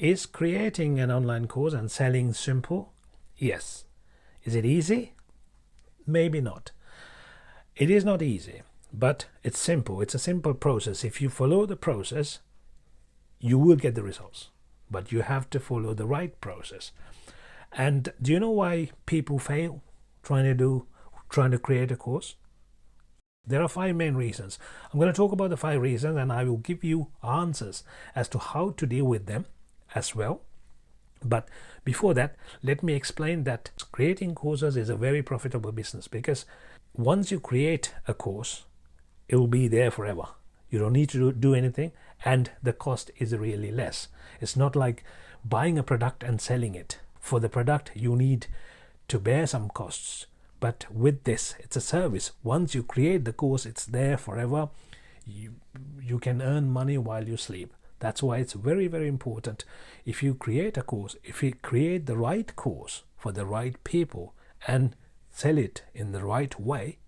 Is creating an online course and selling simple? Yes. Is it easy? Maybe not. It is not easy, but it's simple. It's a simple process. If you follow the process, you will get the results, but you have to follow the right process. And do you know why people fail trying to create a course? There are 5 main reasons. I'm going to talk about the 5 reasons, and I will give you answers as to how to deal with them as well. But before that, let me explain that creating courses is a very profitable business, because once you create a course, it will be there forever. You don't need to do anything, and the cost is really less. It's not like buying a product and selling it. For the product, you need to bear some costs. But with this, it's a service. Once you create the course, it's there forever. You can earn money while you sleep. That's why it's very, very important. If you create a course, if you create the right course for the right people and sell it in the right way,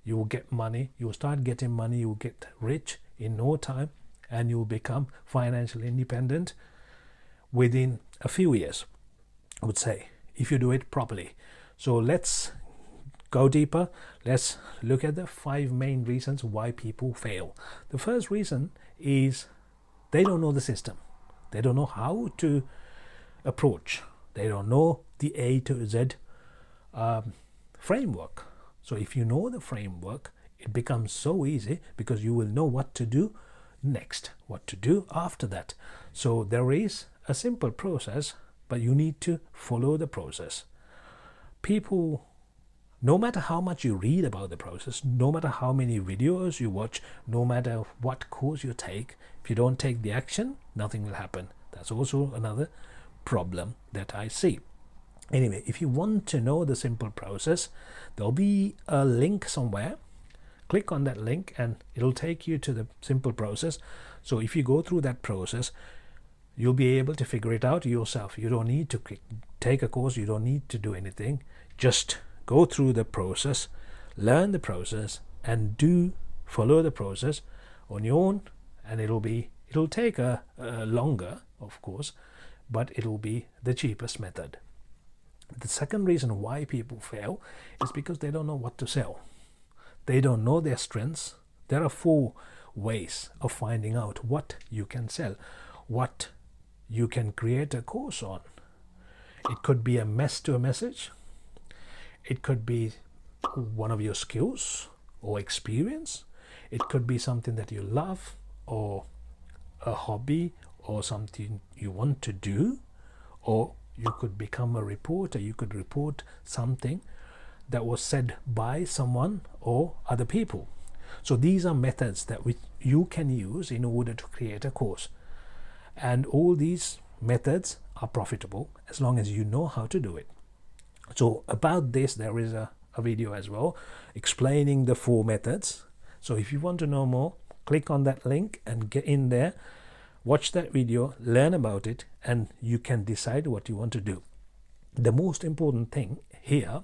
you will get money. You will start getting money. You will get rich in no time, and you will become financially independent within a few years, I would say, if you do it properly. So let's go deeper. Let's look at the 5 main reasons why people fail. The first reason is they don't know the system. They don't know how to approach. They don't know the A to Z framework. So if you know the framework, it becomes so easy, because you will know what to do next, what to do after that. So there is a simple process, but you need to follow the process. People, no matter how much you read about the process, no matter how many videos you watch, no matter what course you take, if you don't take the action, nothing will happen. That's also another problem that I see. Anyway, if you want to know the simple process, there'll be a link somewhere. Click on that link and it'll take you to the simple process. So if you go through that process, you'll be able to figure it out yourself. You don't need to take a course. You don't need to do anything. Just go through the process, learn the process, and follow the process on your own. And it'll take a longer, of course, but it'll be the cheapest method. The second reason why people fail is because they don't know what to sell. They don't know their strengths. There are 4 ways of finding out what you can sell, what you can create a course on. It could be a message. It could be one of your skills or experience. It could be something that you love, or a hobby, or something you want to do, or you could become a reporter. You could report something that was said by someone or other people. So these are methods that you can use in order to create a course. And all these methods are profitable as long as you know how to do it. So about this, there is a video as well explaining the 4 methods. So if you want to know more, click on that link and get in there, watch that video, learn about it, and you can decide what you want to do. The most important thing here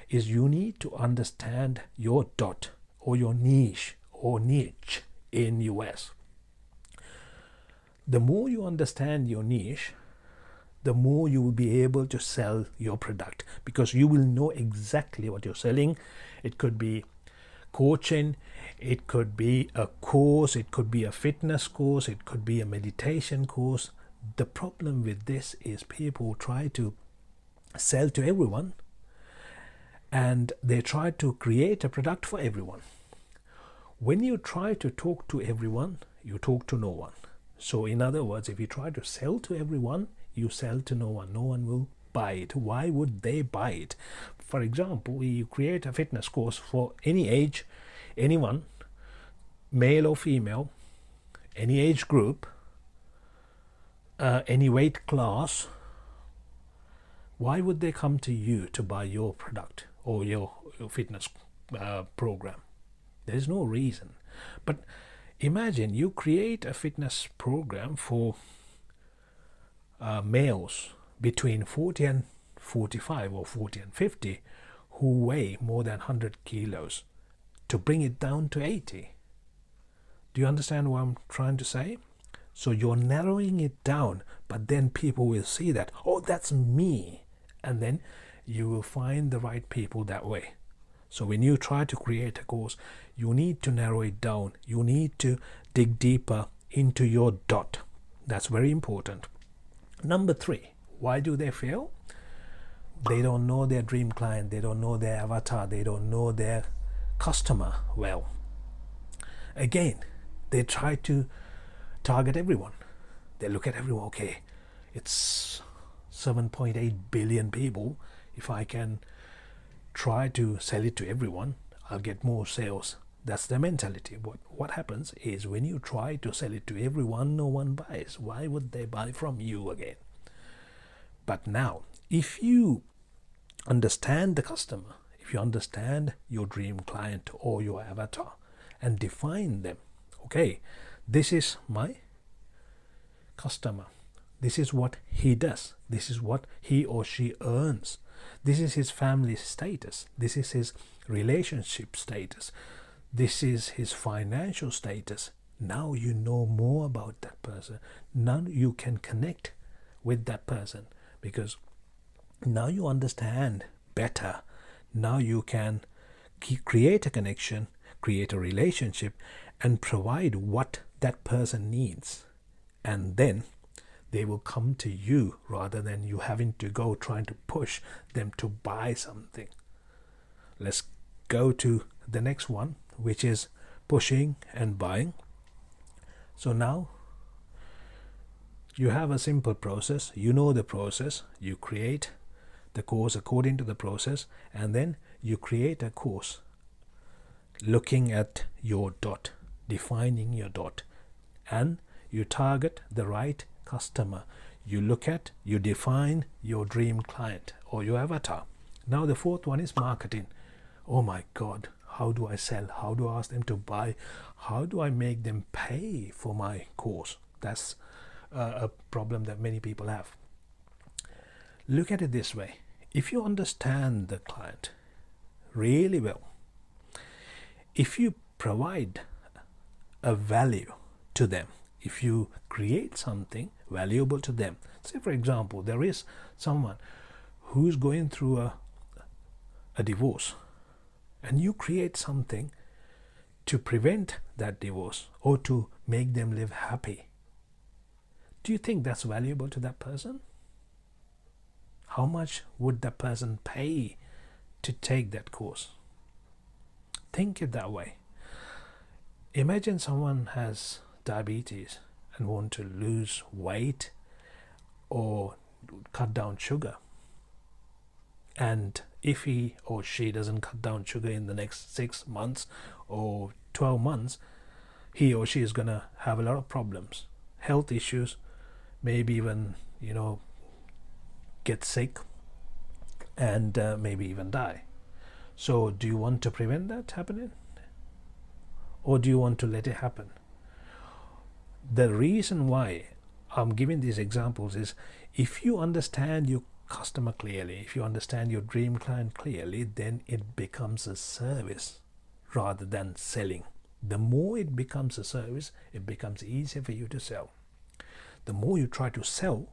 is you need to understand your dot, or your niche in US. The more you understand your niche, the more you will be able to sell your product, because you will know exactly what you're selling. It could be coaching, it could be a course, it could be a fitness course, it could be a meditation course. The problem with this is people try to sell to everyone, and they try to create a product for everyone. When you try to talk to everyone, you talk to no one. So in other words, if you try to sell to everyone, you sell to no one. No one will buy it. Why would they buy it? For example, you create a fitness course for any age, anyone, male or female, any age group, any weight class. Why would they come to you to buy your product or your fitness program? There's no reason. But imagine you create a fitness program for males between 40 and 45 or 40 and 50 who weigh more than 100 kilos, to bring it down to 80. Do you understand what I'm trying to say? So you're narrowing it down but then people will see that, oh, that's me, and then you will find the right people that way. So when you try to create a course, you need to narrow it down. You need to dig deeper into your dot. That's very important. Number 3, why do they fail? They don't know their dream client, they don't know their avatar, they don't know their customer well. Again, they try to target everyone. They look at everyone, okay, it's 7.8 billion people. If I can try to sell it to everyone, I'll get more sales. That's the mentality. What happens is when you try to sell it to everyone, no one buys. Why would they buy from you again? But now, if you understand the customer, if you understand your dream client or your avatar and define them, okay, this is my customer. This is what he does. This is what he or she earns. This is his family status. This is his relationship status. This is his financial status. Now you know more about that person. Now you can connect with that person because now you understand better. Now you can create a connection, create a relationship, and provide what that person needs. And then they will come to you rather than you having to go trying to push them to buy something. Let's go to the next one, which is pushing and buying. So now you have a simple process. You know the process. You create the course according to the process, and then you create a course looking at your dot, defining your dot, and you target the right customer. You define your dream client or your avatar. Now the 4th one is marketing. Oh my God, how do I sell? How do I ask them to buy? How do I make them pay for my course? That's a problem that many people have. Look at it this way. If you understand the client really well, if you provide a value to them, if you create something valuable to them, say for example, there is someone who's going through a divorce, and you create something to prevent that divorce or to make them live happy, do you think that's valuable to that person? How much would that person pay to take that course? Think it that way. Imagine someone has diabetes and want to lose weight or cut down sugar, and if he or she doesn't cut down sugar in the next 6 months or 12 months, he or she is going to have a lot of problems, health issues, maybe even get sick, and maybe even die. So do you want to prevent that happening, or do you want to let it happen? The reason why I'm giving these examples is, if you understand your customer clearly, if you understand your dream client clearly, then it becomes a service rather than selling. The more it becomes a service, it becomes easier for you to sell. The more you try to sell,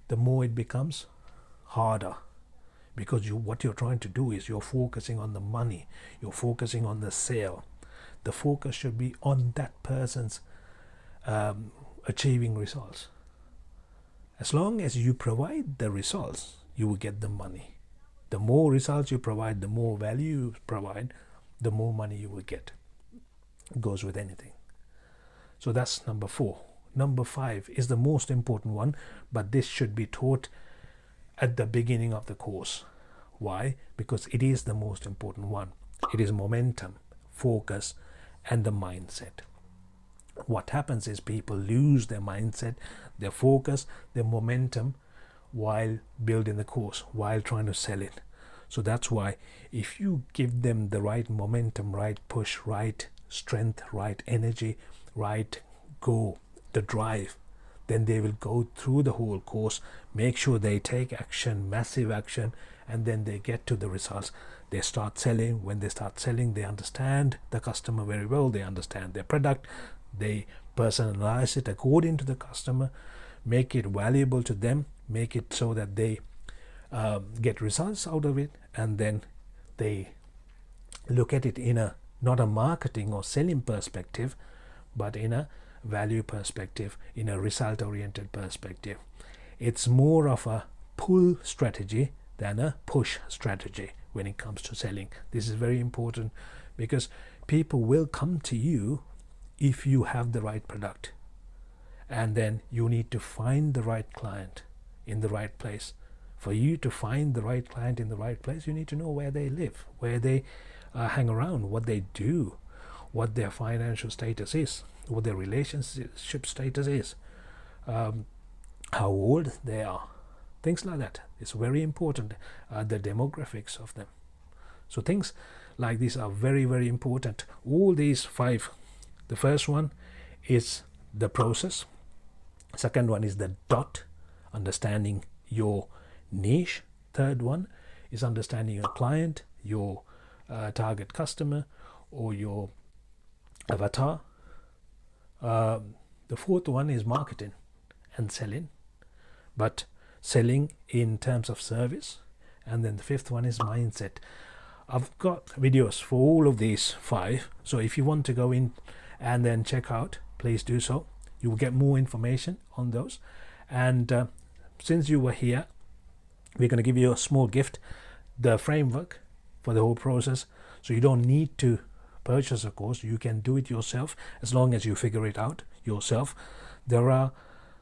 the more it becomes harder, because what you're trying to do is you're focusing on the money, you're focusing on the sale. The focus should be on that person's achieving results. As long as you provide the results, you will get the money. The more results you provide, the more value you provide, the more money you will get. It goes with anything. So that's number 4. Number 5 is the most important one, but this should be taught at the beginning of the course. Why? Because it is the most important one. It is momentum, focus, and the mindset. What happens is people lose their mindset, their focus, their momentum while building the course, while trying to sell it. So that's why if you give them the right momentum, right push, right strength, right energy, right go, the drive, then they will go through the whole course, make sure they take action, massive action, and then they get to the results. They start selling. When they start selling, they understand the customer very well, they understand their product, they personalize it according to the customer, make it valuable to them, make it so that they get results out of it, and then they look at it in a not a marketing or selling perspective, but in a value perspective, in a result oriented perspective. It's more of a pull strategy than a push strategy when it comes to selling. This is very important, because people will come to you if you have the right product, and then you need to find the right client in the right place. For you to find the right client in the right place, you need to know where they live, where they hang around, what they do, what their financial status is, what their relationship status is, how old they are, things like that. It's very important, the demographics of them. So things like these are very, very important. All these 5. The first one is the process. Second one is the dot, understanding your niche. Third one is understanding your client, your target customer, or your avatar. The fourth one is marketing and selling, but selling in terms of service. And then the fifth one is mindset. I've got videos for all of these 5, so if you want to go in and then check out, please do so. You will get more information on those. And since you were here, we're going to give you a small gift, the framework for the whole process. So you don't need to purchase a course, you can do it yourself as long as you figure it out yourself. There are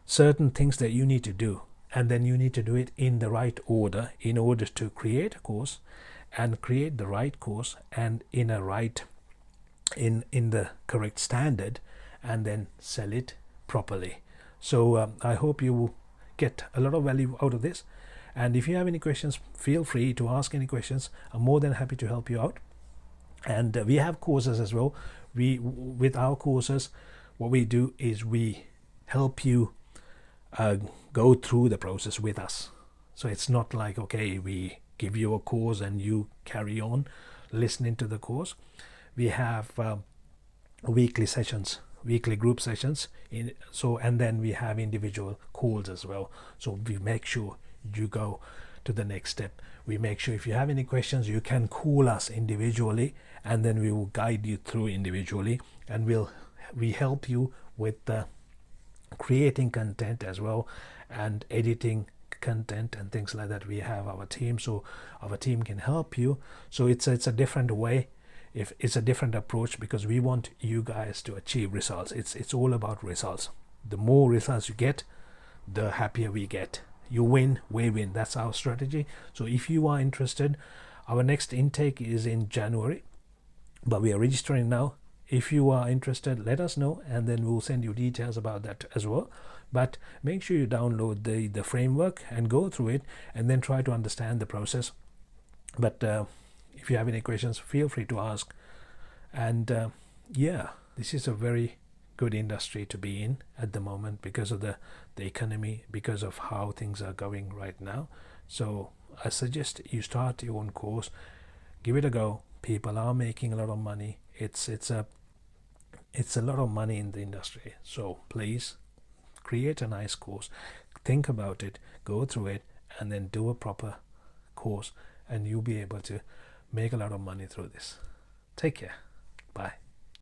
certain things that you need to do, and then you need to do it in the right order in order to create a course, and create the right course, and in the correct standard, and then sell it properly. So I hope you will get a lot of value out of this. And if you have any questions, feel free to ask any questions. I'm more than happy to help you out. And we have courses as well. With our courses, what we do is we help you go through the process with us. So it's not like, okay, we give you a course and you carry on listening to the course. We have weekly sessions, weekly group sessions, and then we have individual calls as well. So we make sure you go to the next step. We make sure if you have any questions, you can call us individually, and then we will guide you through individually, and we help you with creating content as well, and editing content and things like that. We have our team, so our team can help you. So it's a different way, if it's a different approach, because we want you guys to achieve results. It's all about results. The more results you get, the happier we get. You win, we win. That's our strategy. So if you are interested, our next intake is in January, but we are registering now. If you are interested, let us know, and then we'll send you details about that as well. But make sure you download the framework and go through it, and then try to understand the process. But if you have any questions, feel free to ask. And yeah, this is a very good industry to be in at the moment, because of the economy, because of how things are going right now. So I suggest you start your own course, give it a go. People are making a lot of money. It's a lot of money in the industry. So please create a nice course, think about it, go through it, and then do a proper course, and you'll be able to make a lot of money through this. Take care. Bye.